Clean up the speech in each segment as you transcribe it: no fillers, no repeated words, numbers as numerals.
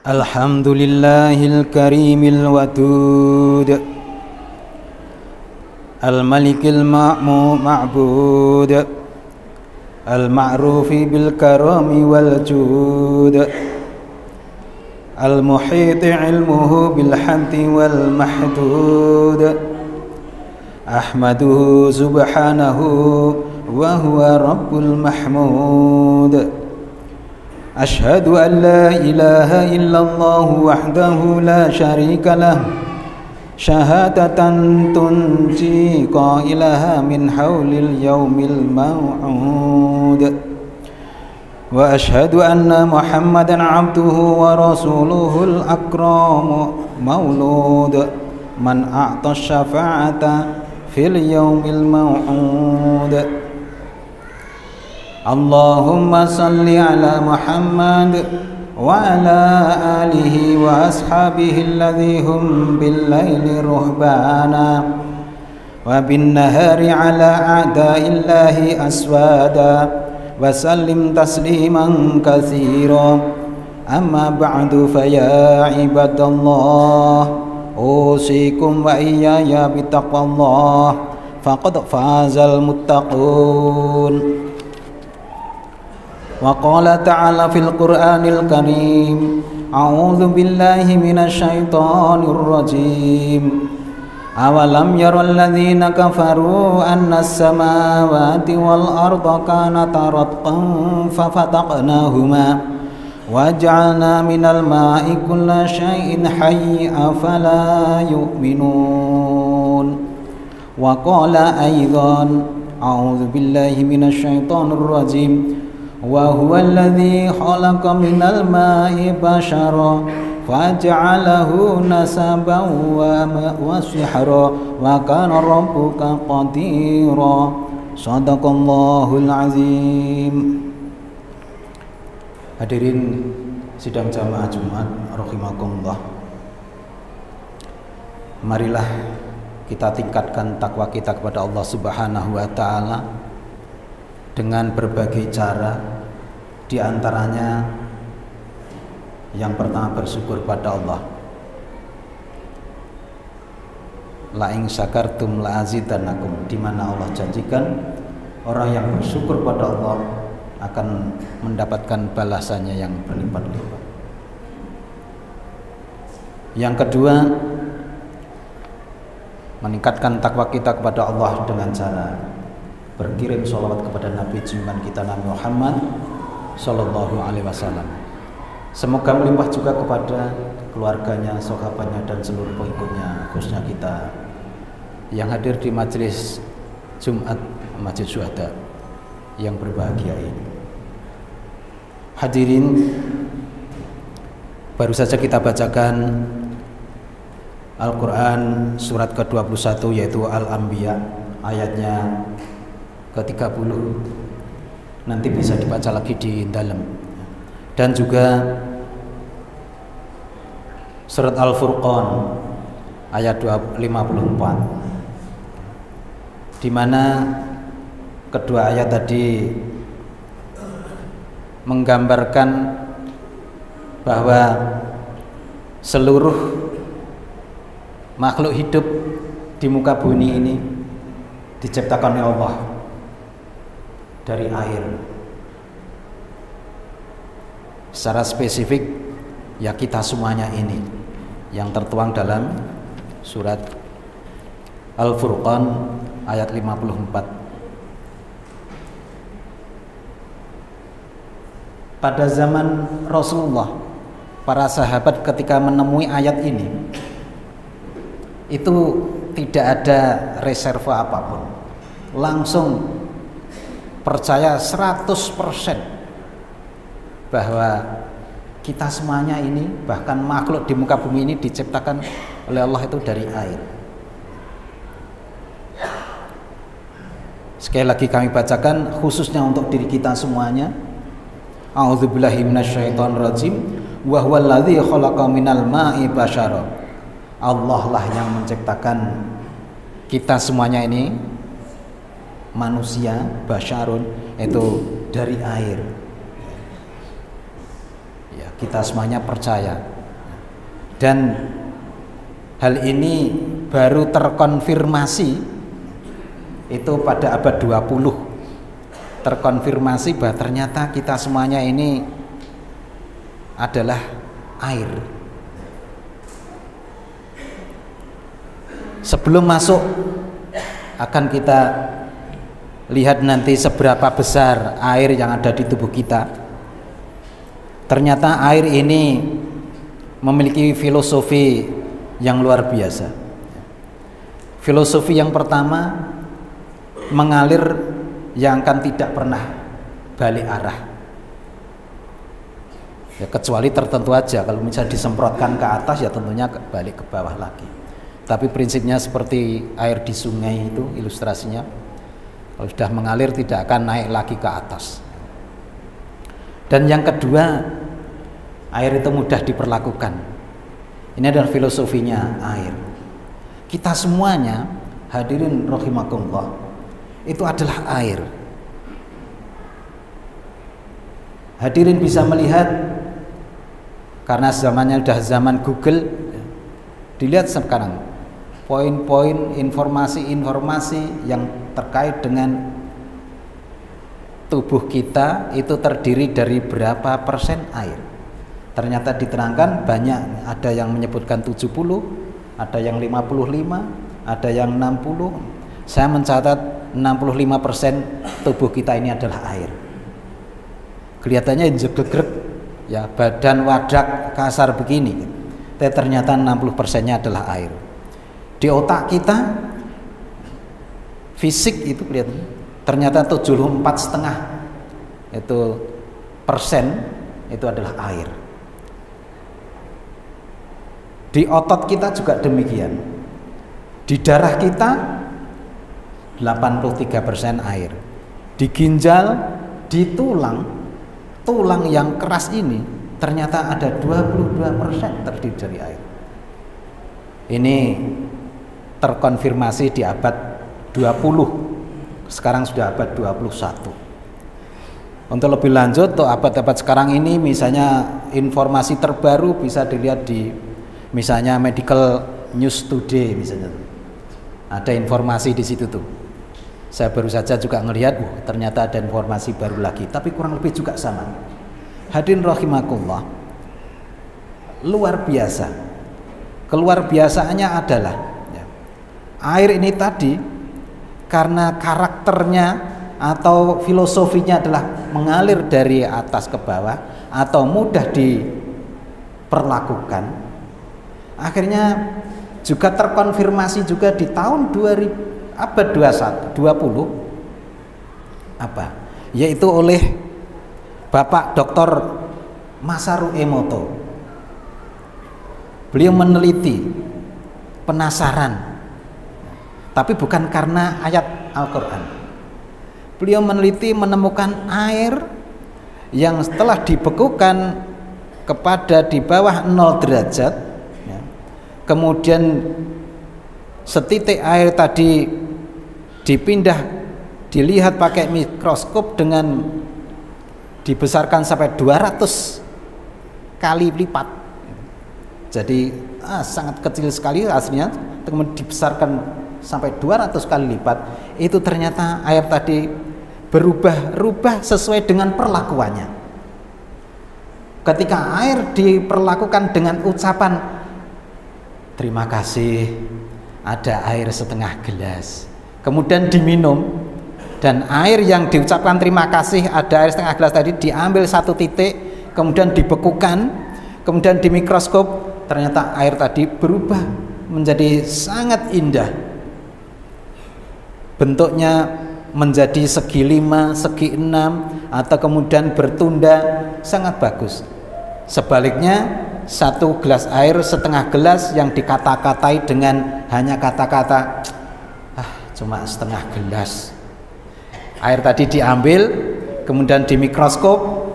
Alhamdulillahil karimil wadud Al-malikil ma'bud Al-ma'rufi bil karami wal jud Al-muhiti ilmuhu bil haddi wal mahdud Ahmaduhu subhanahu wa huwa rabbul mahmud Ashhadu an la ilaha illallah wahdahu la syarika lah Syahadatan tunji qailaha min hawlil yawmil maw'ud Wa ashhadu anna Muhammadan abduhu wa rasuluhul akramu maulud Man a'ta syafa'ata fil yawmil maw'ud Allahumma salli ala Muhammad wa ala alihi wa ashabihi alladhi hum bil laili ruhbana wa bin nahari ala a'da'illahi aswada wa sallim tasliman katsira amma ba'du fa ya ibadallah usikum wa iyaya bittaqwallah faqad fazal muttaqun وقال تعالى في القرآن الكريم أعوذ بالله من الشيطان الرجيم أولم ير الذين كفروا أن السماوات والأرض كانتا رتقا ففتقناهما وجعلنا من الماء كل شيء حي أفلا يؤمنون وقال أيضا أعوذ بالله من الشيطان الرجيم وهو الذي خلق من الماء بشرا فجعله نسبا وسحرا وكان ربك قديرا صدق الله العظيم. Hadirin sidang jamaah Jumat rahimakumullah. Marilah kita tingkatkan takwa kita kepada Allah Subhanahu wa taala dengan berbagai cara, di antaranya yang pertama bersyukur pada Allah. La in syakartum la azidannakum, di mana Allah janjikan orang yang bersyukur pada Allah akan mendapatkan balasannya yang berlipat-lipat. Yang kedua, meningkatkan takwa kita kepada Allah dengan cara berkirim sholawat kepada Nabi junjungan kita Nabi Muhammad Sallallahu Alaihi Wasallam. Semoga melimpah juga kepada keluarganya, sahabatnya dan seluruh pengikutnya, khususnya kita yang hadir di majelis Jumat Masjid Syuhada yang berbahagia ini. Hadirin, baru saja kita bacakan Al-Quran surat ke-21 yaitu Al-Anbiya ayatnya ke-30, nanti bisa dibaca lagi di dalam, dan juga surat Al-Furqan ayat 54, di mana kedua ayat tadi menggambarkan bahwa seluruh makhluk hidup di muka bumi ini diciptakan oleh Allah dari air. Secara spesifik ya kita semuanya ini yang tertuang dalam surat Al-Furqan ayat 54. Pada zaman Rasulullah, para sahabat ketika menemui ayat ini itu tidak ada reserve apapun, langsung percaya 100% bahwa kita semuanya ini, bahkan makhluk di muka bumi ini diciptakan oleh Allah itu dari air. Sekali lagi kami bacakan khususnya untuk diri kita semuanya. A'udzubillahi minasyaitonirrajim. Wa huwallazi khalaqa minal ma'i basyara. Allah lah yang menciptakan kita semuanya ini manusia, basyarun, itu dari air. Ya, kita semuanya percaya Dan hal ini baru terkonfirmasi itu pada abad 20. Terkonfirmasi bahwa ternyata kita semuanya ini adalah air. Sebelum masuk akan kita lihat nanti seberapa besar air yang ada di tubuh kita. Ternyata air ini memiliki filosofi yang luar biasa. Filosofi yang pertama, mengalir yang akan tidak pernah balik arah. Ya, kecuali tertentu aja, kalau misalnya disemprotkan ke atas ya tentunya balik ke bawah lagi. Tapi prinsipnya seperti air di sungai itu ilustrasinya, kalau sudah mengalir tidak akan naik lagi ke atas. Dan yang kedua, air itu mudah diperlakukan. Ini adalah filosofinya air. Kita semuanya, hadirin rahimakumullah, itu adalah air. Hadirin bisa melihat, karena zamannya sudah zaman Google, dilihat sekarang poin-poin informasi-informasi yang terkait dengan tubuh kita itu terdiri dari berapa persen air. Ternyata diterangkan banyak, ada yang menyebutkan 70, ada yang 55, ada yang 60. Saya mencatat 65% tubuh kita ini adalah air. Kelihatannya jegrek ya, badan wadak kasar begini, tapi ternyata 60%-nya adalah air. Di otak kita fisik itu kelihatan ternyata 74,5% itu adalah air. Di otot kita juga demikian. Di darah kita 83% air. Di ginjal, di tulang yang keras ini ternyata ada 22% terdiri dari air. Ini terkonfirmasi di abad 20. Sekarang sudah abad 21. Untuk lebih lanjut, untuk abad-abad sekarang ini misalnya informasi terbaru bisa dilihat di misalnya Medical News Today misalnya. Ada informasi di situ tuh. Saya baru saja juga ngelihat, ternyata ada informasi baru lagi, tapi kurang lebih juga sama. Hadirin rahimakumullah, luar biasa. Keluar biasaannya adalah ya, air ini tadi karena karakternya atau filosofinya adalah mengalir dari atas ke bawah atau mudah diperlakukan, akhirnya juga terkonfirmasi juga di tahun 2000 abad 20 apa? Yaitu oleh Bapak Dr. Masaru Emoto. Beliau meneliti, penasaran, tapi bukan karena ayat Al-Quran. Beliau meneliti, menemukan air yang setelah dibekukan kepada di bawah 0 derajat ya, kemudian setitik air tadi dipindah, dilihat pakai mikroskop dengan dibesarkan sampai 200 kali lipat. Jadi sangat kecil sekali aslinya, kemudian dibesarkan sampai 200 kali lipat. Itu ternyata air tadi berubah-ubah sesuai dengan perlakuannya. Ketika air diperlakukan dengan ucapan terima kasih, ada air setengah gelas, kemudian diminum, dan air yang diucapkan terima kasih ada air setengah gelas tadi diambil satu titik, kemudian dibekukan, kemudian di mikroskop ternyata air tadi berubah menjadi sangat indah, bentuknya menjadi segi 5, segi 6, atau kemudian bertunda, sangat bagus. Sebaliknya satu gelas air setengah gelas yang dikata-katai dengan hanya kata-kata cuma setengah gelas. Air tadi diambil, kemudian di mikroskop,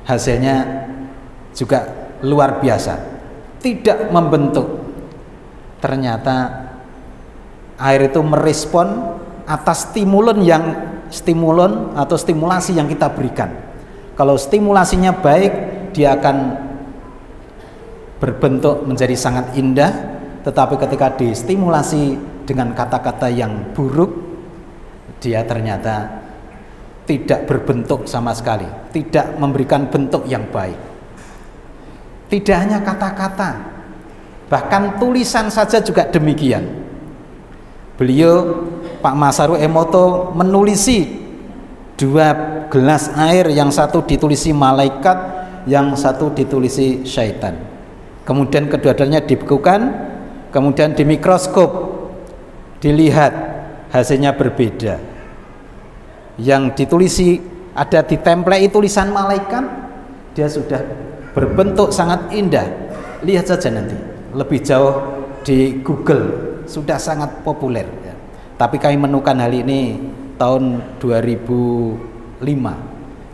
hasilnya juga luar biasa, tidak membentuk. Ternyata air itu merespon atas stimulasi yang kita berikan. Kalau stimulasinya baik, dia akan berbentuk menjadi sangat indah, tetapi ketika distimulasi dengan kata-kata yang buruk, dia ternyata tidak berbentuk sama sekali, tidak memberikan bentuk yang baik. Tidak hanya kata-kata, bahkan tulisan saja juga demikian. Beliau, Pak Masaru Emoto, menulisi 2 gelas air, yang satu ditulisi malaikat, yang satu ditulisi syaitan. Kemudian kedua-duanya dibekukan, kemudian di mikroskop dilihat, hasilnya berbeda. Yang ditulisi ada ditemplei tulisan malaikat, dia sudah berbentuk sangat indah. Lihat saja nanti, lebih jauh di Google, sudah sangat populer ya. Tapi kami menemukan hal ini tahun 2005.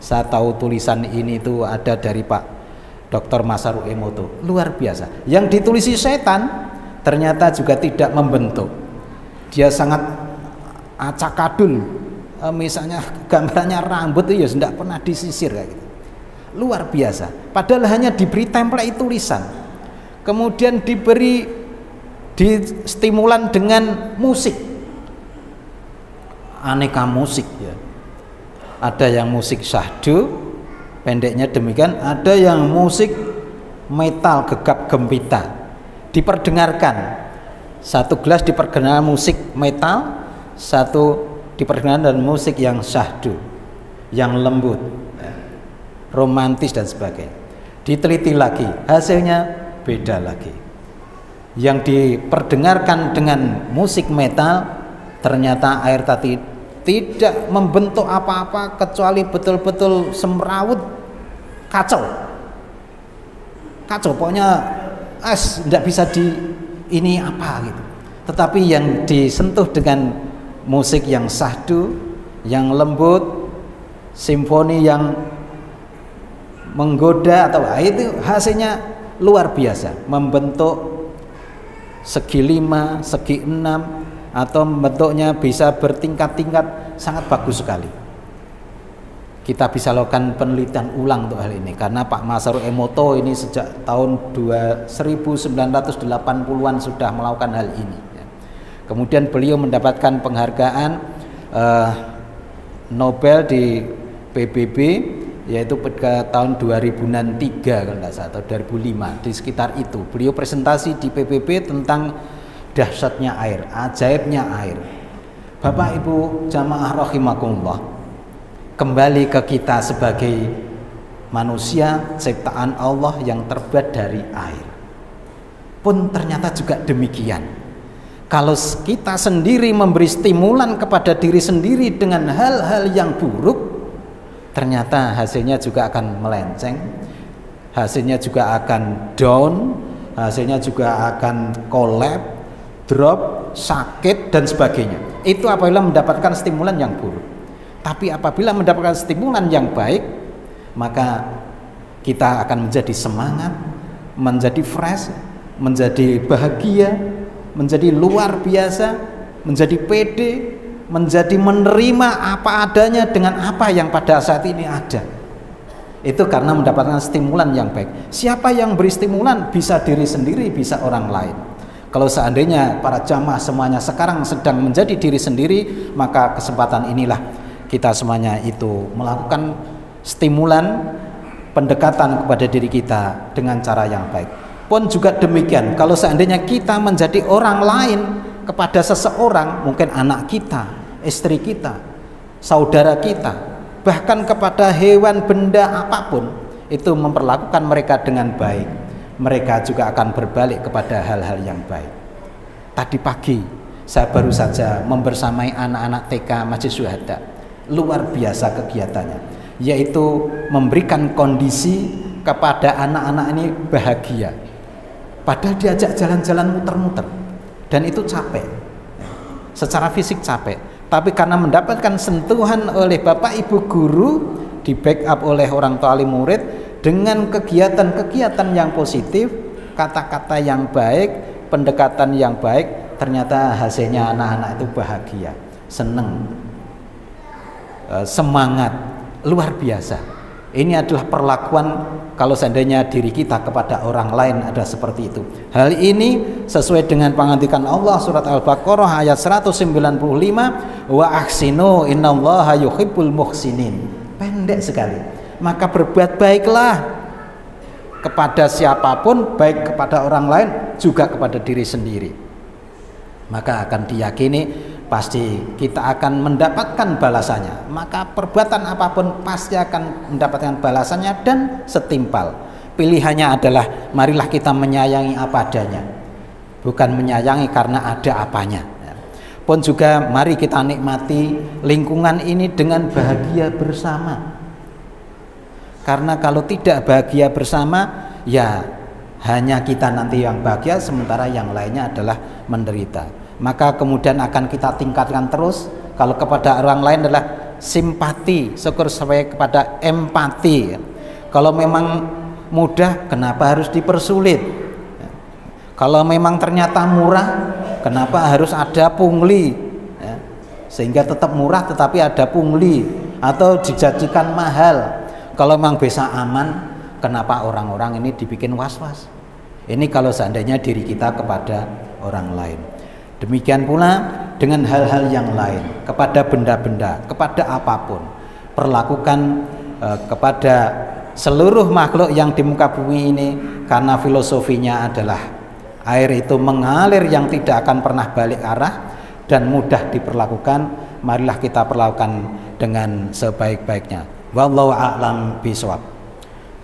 Saya tahu tulisan ini itu ada dari Pak Dr. Masaru Emoto. Luar biasa. Yang ditulisi setan ternyata juga tidak membentuk. Dia sangat acakadul. Misalnya gambarnya rambut itu ya tidak pernah disisir kayak gitu. Luar biasa. Padahal hanya diberi template tulisan. Kemudian diberi stimulan dengan musik. Aneka musik ya. Ada yang musik syahdu, pendeknya demikian, ada yang musik metal gegap gempita. Diperdengarkan. Satu gelas diperdengarkan musik metal, satu diperdengarkan dan musik yang syahdu, yang lembut, romantis dan sebagainya. Diteliti lagi, hasilnya beda lagi. Yang diperdengarkan dengan musik metal, ternyata air tadi tidak membentuk apa-apa kecuali betul-betul semrawut, kacau pokoknya tidak bisa ini apa gitu. Tetapi yang disentuh dengan musik yang syahdu, yang lembut, simfoni yang menggoda, atau itu hasilnya luar biasa, membentuk segi 5, segi 6, atau bentuknya bisa bertingkat-tingkat, sangat bagus sekali. Kita bisa lakukan penelitian ulang untuk hal ini, karena Pak Masaru Emoto ini sejak tahun 1980-an sudah melakukan hal ini. Kemudian beliau mendapatkan penghargaan Nobel di PBB, yaitu pada tahun 2003 kalau tidak salah, atau 2005, di sekitar itu. Beliau presentasi di PBB tentang dahsyatnya air, ajaibnya air. Bapak Ibu jamaah rahimakumullah, kembali ke kita sebagai manusia ciptaan Allah yang terbuat dari air, pun ternyata juga demikian. Kalau kita sendiri memberi stimulan kepada diri sendiri dengan hal-hal yang buruk, ternyata hasilnya juga akan melenceng, hasilnya juga akan down, hasilnya juga akan collapse, drop, sakit dan sebagainya. Itu apabila mendapatkan stimulan yang buruk. Tapi apabila mendapatkan stimulan yang baik, maka kita akan menjadi semangat, menjadi fresh, menjadi bahagia, menjadi luar biasa, menjadi pede, menjadi menerima apa adanya dengan apa yang pada saat ini ada. Itu karena mendapatkan stimulan yang baik. Siapa yang beri stimulan? Bisa diri sendiri, bisa orang lain. Kalau seandainya para jamaah semuanya sekarang sedang menjadi diri sendiri, maka kesempatan inilah kita semuanya itu melakukan stimulan, pendekatan kepada diri kita dengan cara yang baik. Pun juga demikian, kalau seandainya kita menjadi orang lain kepada seseorang, mungkin anak kita, istri kita, saudara kita, bahkan kepada hewan, benda apapun, itu memperlakukan mereka dengan baik, mereka juga akan berbalik kepada hal-hal yang baik. Tadi pagi saya baru saja membersamai anak-anak TK Masjid Syuhada. Luar biasa kegiatannya, yaitu memberikan kondisi kepada anak-anak ini bahagia. Padahal diajak jalan-jalan muter-muter, dan itu capek, secara fisik capek. Tapi karena mendapatkan sentuhan oleh Bapak Ibu guru, di backup oleh orang tua wali murid, dengan kegiatan-kegiatan yang positif, kata-kata yang baik, pendekatan yang baik, ternyata hasilnya anak-anak itu bahagia, seneng, semangat, luar biasa. Ini adalah perlakuan kalau seandainya diri kita kepada orang lain ada seperti itu. Hal ini sesuai dengan pengantikan Allah surat Al-Baqarah ayat 195, wa ahsinu innallaha yuhibbul muhsinin. Pendek sekali. Maka berbuat baiklah kepada siapapun, baik kepada orang lain juga kepada diri sendiri. Maka akan diyakini pasti kita akan mendapatkan balasannya. Maka perbuatan apapun pasti akan mendapatkan balasannya dan setimpal. Pilihannya adalah marilah kita menyayangi apa adanya, bukan menyayangi karena ada apanya. Pun juga mari kita nikmati lingkungan ini dengan bahagia bersama. Karena kalau tidak bahagia bersama, ya hanya kita nanti yang bahagia sementara yang lainnya adalah menderita. Maka kemudian akan kita tingkatkan terus. Kalau kepada orang lain adalah simpati, syukur sampai kepada empati. Kalau memang mudah, kenapa harus dipersulit? Kalau memang ternyata murah, kenapa harus ada pungli? Sehingga tetap murah tetapi ada pungli, atau dijanjikan mahal. Kalau memang bisa aman, kenapa orang-orang ini dibikin was-was? Ini kalau seandainya diri kita kepada orang lain. Demikian pula dengan hal-hal yang lain, kepada benda-benda, kepada apapun. Perlakukan kepada seluruh makhluk yang di muka bumi ini, karena filosofinya adalah air itu mengalir yang tidak akan pernah balik arah dan mudah diperlakukan. Marilah kita perlakukan dengan sebaik-baiknya. Wallahu a'lam bishawab.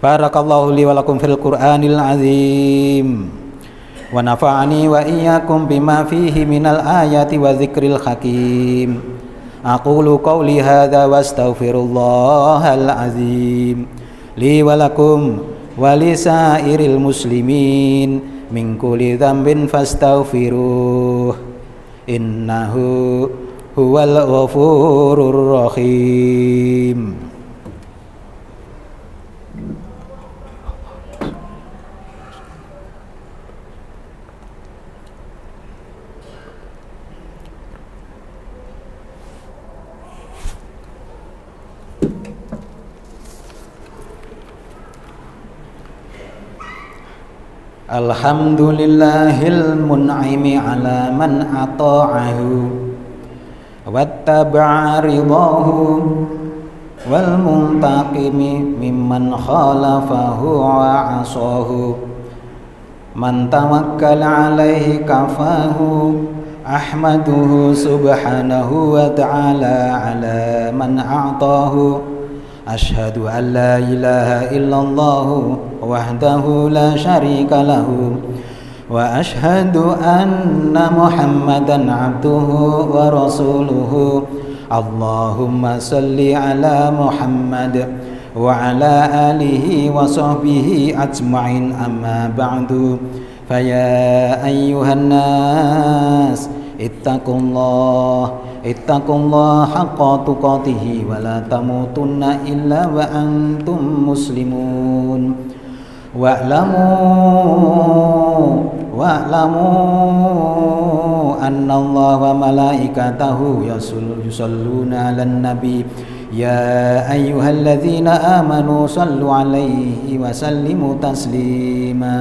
Barakallahu li wa lakum fil Qur'anil azim. Wa nafa'ani wa iyyakum bima fihi minal ayati wa dzikril hakim. Aqulu qawli hadza wa astaghfirullahal azim li wa lakum wa lisairil muslimin min kulli dzambin fastaghfiruh innahu huwal ghafurur rahim. Alhamdulillahil mun'imi ala man ata'ahu wattaba'a ridahu wal muntaqimi mimman khalafahu wa asahu man tawakkal alaihi kafahu ahmaduhu subhanahu wa ta'ala ala man a'tahu. Asyhadu an la ilaha illallah wahdahu la syarika lahu wa asyhadu anna Muhammadan abduhu wa rasuluhu. Allahumma salli ala Muhammad wa ala alihi wa sahbihi ajma'in, amma ba'du. Faya ayyuhan nas ittaqullah haqqa tuqatih wa la tamutunna illa wa antum muslimun. Wa'lamu anna Allah wa malaikatahu yusalluna 'alan nabi ya ayyuhalladzina amanu sallu 'alaihi wa sallimu taslima.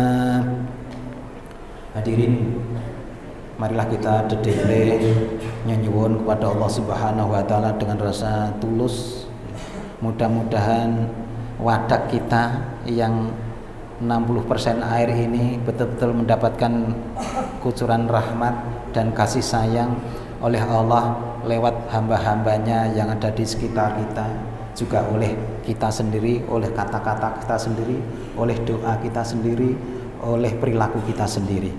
Hadirin, marilah kita dedele nyuwun kepada Allah Subhanahu wa taala dengan rasa tulus. Mudah-mudahan wadah kita yang 60% air ini betul-betul mendapatkan kucuran rahmat dan kasih sayang oleh Allah lewat hamba-hambanya yang ada di sekitar kita, juga oleh kita sendiri, oleh kata-kata kita sendiri, oleh doa kita sendiri, oleh perilaku kita sendiri.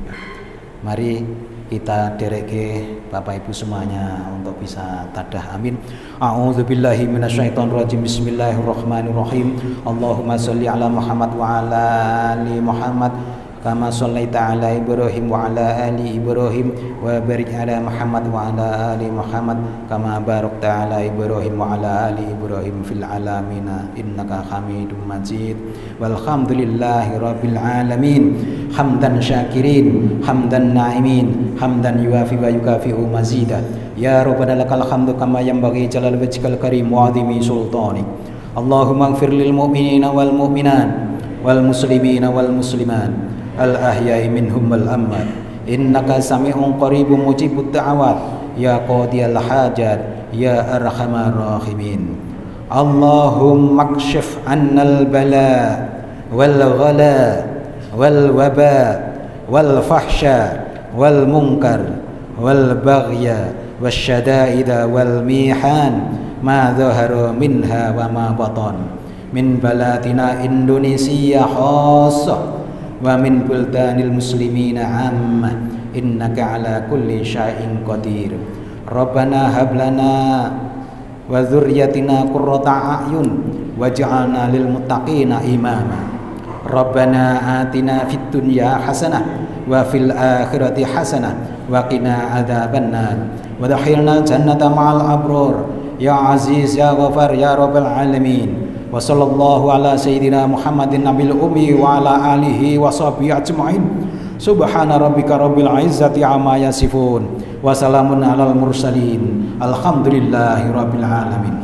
Mari kita dereke Bapak Ibu semuanya untuk bisa tadah. Amin. A'udzubillahi minasyaitonirrajim. Bismillahirrahmanirrahim. Allahumma sholli ala Muhammad wa ala ali Muhammad kama shallaita ala Ibrahim wa ala ali Ibrahim wa barik ala Muhammad wa ala ali Muhammad kama barakta ala Ibrahim wa ala ali Ibrahim fil alamin innaka Hamidum Majid. Walhamdulillahi rabbil alamin. Hamdan syakirin, hamdan na'imin, hamdan yuafi wa yukafi'u mazida. Ya Rabbana lakal hamdu kama yanbaghi jalal wajhikal karim wa 'azimi sultanik. Allahumma ighfir lil mu'minina wal mu'minat wal muslimina wal muslimat al ahya'i minhum wal amwat innaka sami'un qaribun mujibud da'awat ya qadiyal hajat ya arhamar rahimin. Allahumma kshif 'annal bala wal ghala wal waba wal fahsya wal munkar wal baghya wasyada'ida wal mihan ma dhahara minha wa ma batan min balatina Indonesia khassah wa min buldanil muslimina ammah innaka ala kulli syai'in qadir. Rabbana hab lana wa dzurriyyatina qurrata a'yun waj'alna lil muttaqina imama. Rabbana atina fid dunya hasanah wa fil akhirati hasanah wa qina adzabannar wa adkhilna jannata ma'al abrar ya aziz ya ghafar ya rabbal alamin. Wa sallallahu ala sayyidina Muhammadin nabil ummi wa ala alihi wa sahbihi ajma'in. Subhana rabbika rabbil izzati amma yasifun wa salamun alal mursalin alhamdulillahi rabbil alamin.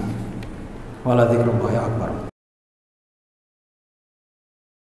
Wala dzikrullahi akbar.